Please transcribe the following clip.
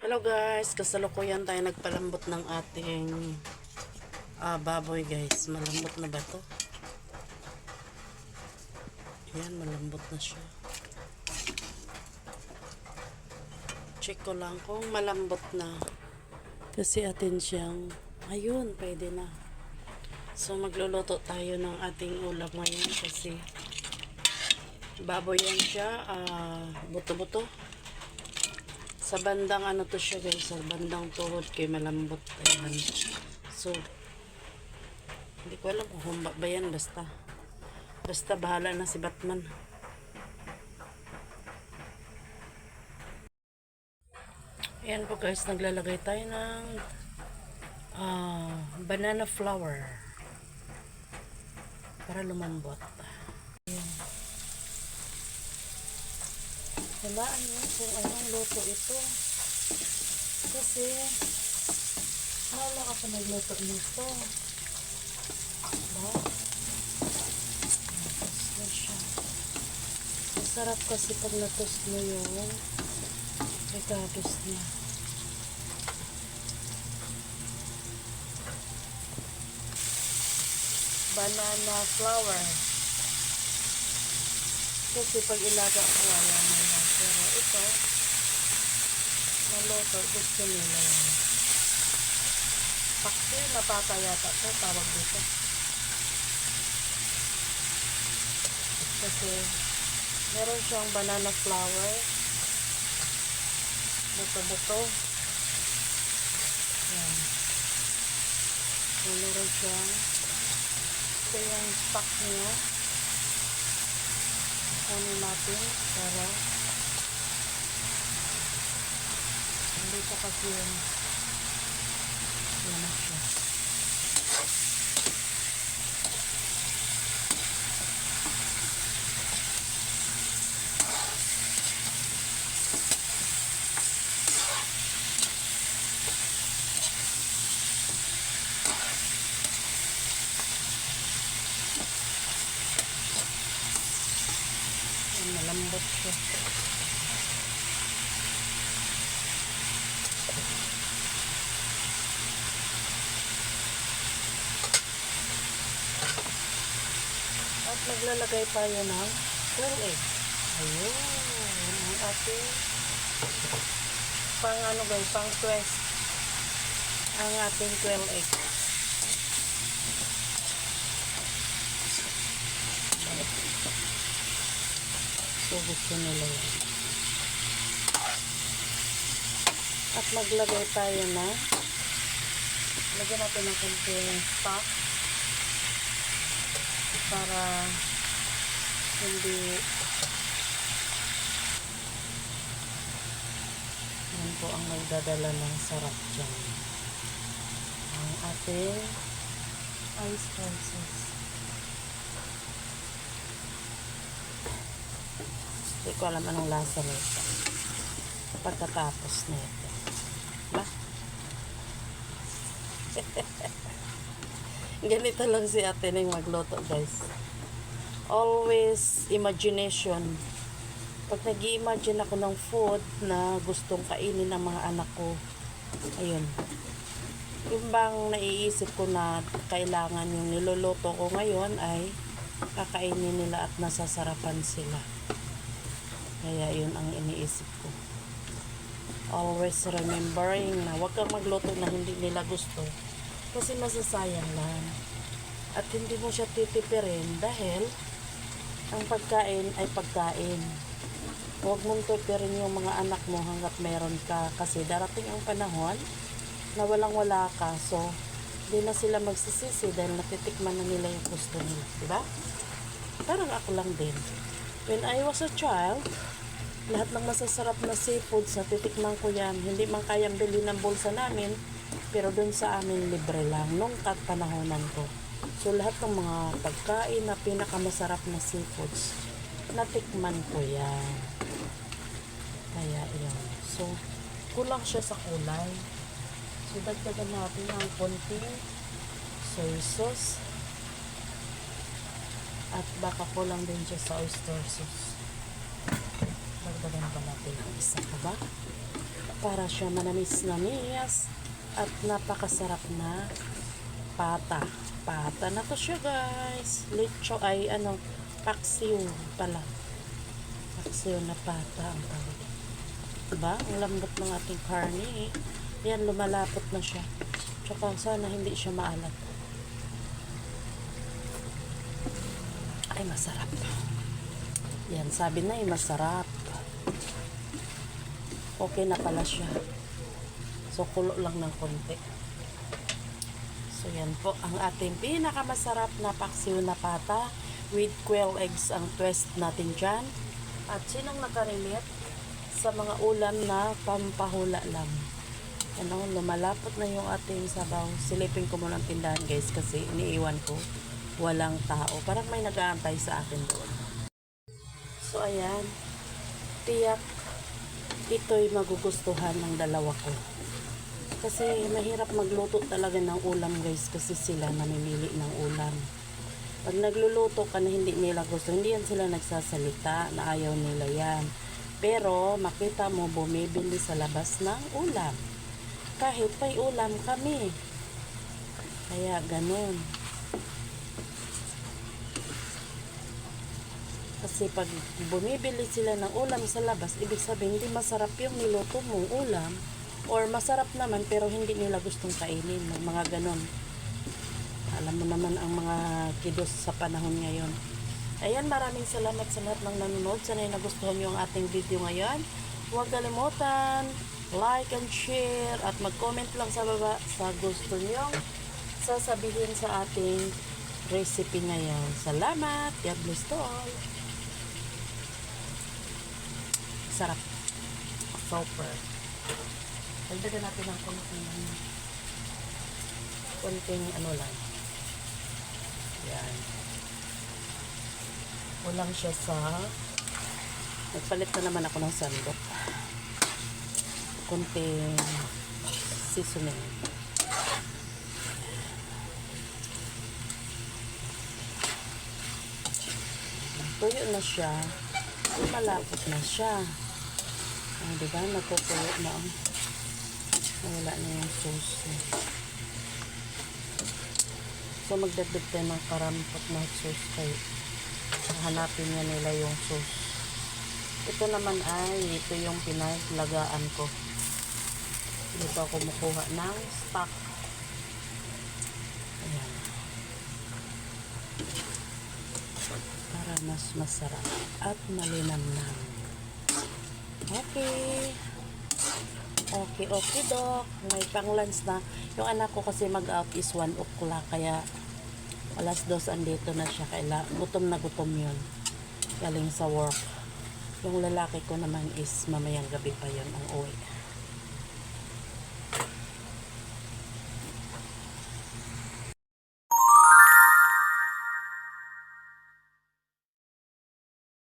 Hello guys, kasalukuyan tayo nagpalambot ng ating baboy guys. Malambot na ba to? Ayan, malambot na siya. Check ko lang kung malambot na. Kasi atin siyang, ayun, pwede na. So magluluto tayo ng ating ulam ngayon kasi baboy yan siya, buto-buto. Sa bandang ano to siya guys, sa bandang tuhod kay malambot. Ayan. So, hindi ko alam kung humba ba yan, basta bahala na si Batman. Ayan po guys, naglalagay tayo ng banana flour para lumambot. Ayan. Walaan nyo kung anong luto ito. Kasi, wala ka pa nagluto nito. Diba? Natos na siya. Masarap kasi pag natos mo yung ricados niya. Banana flour. Kasi pag ilaga ko, wala na lang. Pero ito, naluto, gusto nila yan. Paksi na pata yata ito, tawag dito. Kasi, meron siyang banana flour. Buto-buto. Yan. So, meron siyang, ito yung stock niya. Kunin natin para hindi pa kasi yan na siya. Malambot siya. At maglalagay tayo ng quail egg. Ayun. Ang ating pang ano guys, pang twist. Ang ating quail egg. So, gusto nila yan. At maglagay tayo na lagyan natin ng konting stock para hindi yan po ang magdadala ng sarap dyan. Ang ating ice spices. Hindi ko alam anong lasa nito pagkatapos nito. Diba? Ganito lang si ate nang magluto guys. Always imagination. Pag nag-i-imagine ako ng food na gustong kainin ng mga anak ko, ayun, yung bang naiisip ko na kailangan yung niluluto ko ngayon ay kakainin nila at nasasarapan sila. Kaya yun ang iniisip ko. Always remembering na huwag kang magluto na hindi nila gusto. Kasi masasayang lang. At hindi mo siya titipirin dahil ang pagkain ay pagkain. Huwag mong tipirin yung mga anak mo hanggat meron ka. Kasi darating ang panahon na walang-wala ka. So, hindi na sila magsisisi dahil natitikman na nila yung gusto nila. Diba? Parang ako lang din. When I was a child, lahat ng masasarap na seafood sa titikman ko yan. Hindi man kayang bilhin ng bulsa namin, pero dun sa amin libre lang nung panahonan ko. So lahat ng mga pagkain na pinakamasarap na seafoods, natikman ko yan. Kaya yan. So, kulang siya sa kulay. So, dagdagan natin ang konting soy sauce. At baka kulang din siya sa oyster sauce. Dagdagan pa natin ang isa, diba? Para siya manamis-namis at napakasarap na pata. Pata na to siya guys. Lecho ay paksiw pala. Paksiw na pata ang tawag. Diba? Ang lambot ng ating karne eh. Yan, lumalapot na siya. Tsaka sana hindi siya maalat. Ay, masarap. Yan, sabi na masarap. Okay na pala siya. So, kulo lang ng konti. So, yan po ang ating pinakamasarap na paksiw na pata with quail eggs ang twist natin dyan. At sinong nakarelate sa mga ulam na pampahula lang? Ano, lumalapot na yung ating sabaw. Silipin ko muna ang tindahan guys kasi iniiwan ko. Walang tao. Parang may nag-aantay sa akin doon. So, ayan. Tiyak ito'y magugustuhan ng dalawa ko. Kasi mahirap magluto talaga ng ulam guys kasi sila namimili ng ulam. Pag nagluluto ka na hindi nila gusto, hindi yan sila nagsasalita na ayaw nila yan. Pero makita mo bumibili sa labas ng ulam. Kahit may ulam kami. Kaya ganun. Kasi pag bumibili sila ng ulam sa labas, ibig sabihin hindi masarap yung niluto mong ulam or masarap naman pero hindi nila gustong kainin. Mga ganon. Alam mo naman ang mga kidos sa panahon ngayon. Ayan, maraming salamat sa lahat ng nanonood. Sana'y nagustuhan nyo ang ating video ngayon. Huwag kalimutan, like and share at mag-comment lang sa baba sa gusto nyo sasabihin sa ating recipe ngayon. Salamat! God bless to all! Sarap. Super. Dagdagan natin ng konting ano lang. Yan. Ulang siya sa nagpalit na naman ako ng sandok. Konting seasoning. Tuyo na siya. Malapot na siya. Diba? Nagkukulo na. Wala na yung sauce. So, magdagdag tayo ng karampot na sauce kayo. Hanapin niya nila yung sauce. Ito naman ay, ito yung pinaglagaan ko. Dito ako kumukuha ng stock. Ayan. Para mas masarap at malinamnam. Okay. Okay, Doc. May pang-lunch na. Yung anak ko kasi mag-out is 1 o'clock. Kaya, alas 2 andito na siya. Kaya, gutom na gutom yun. Galing sa work. Yung lalaki ko naman is mamayang gabi pa yun ang uwi.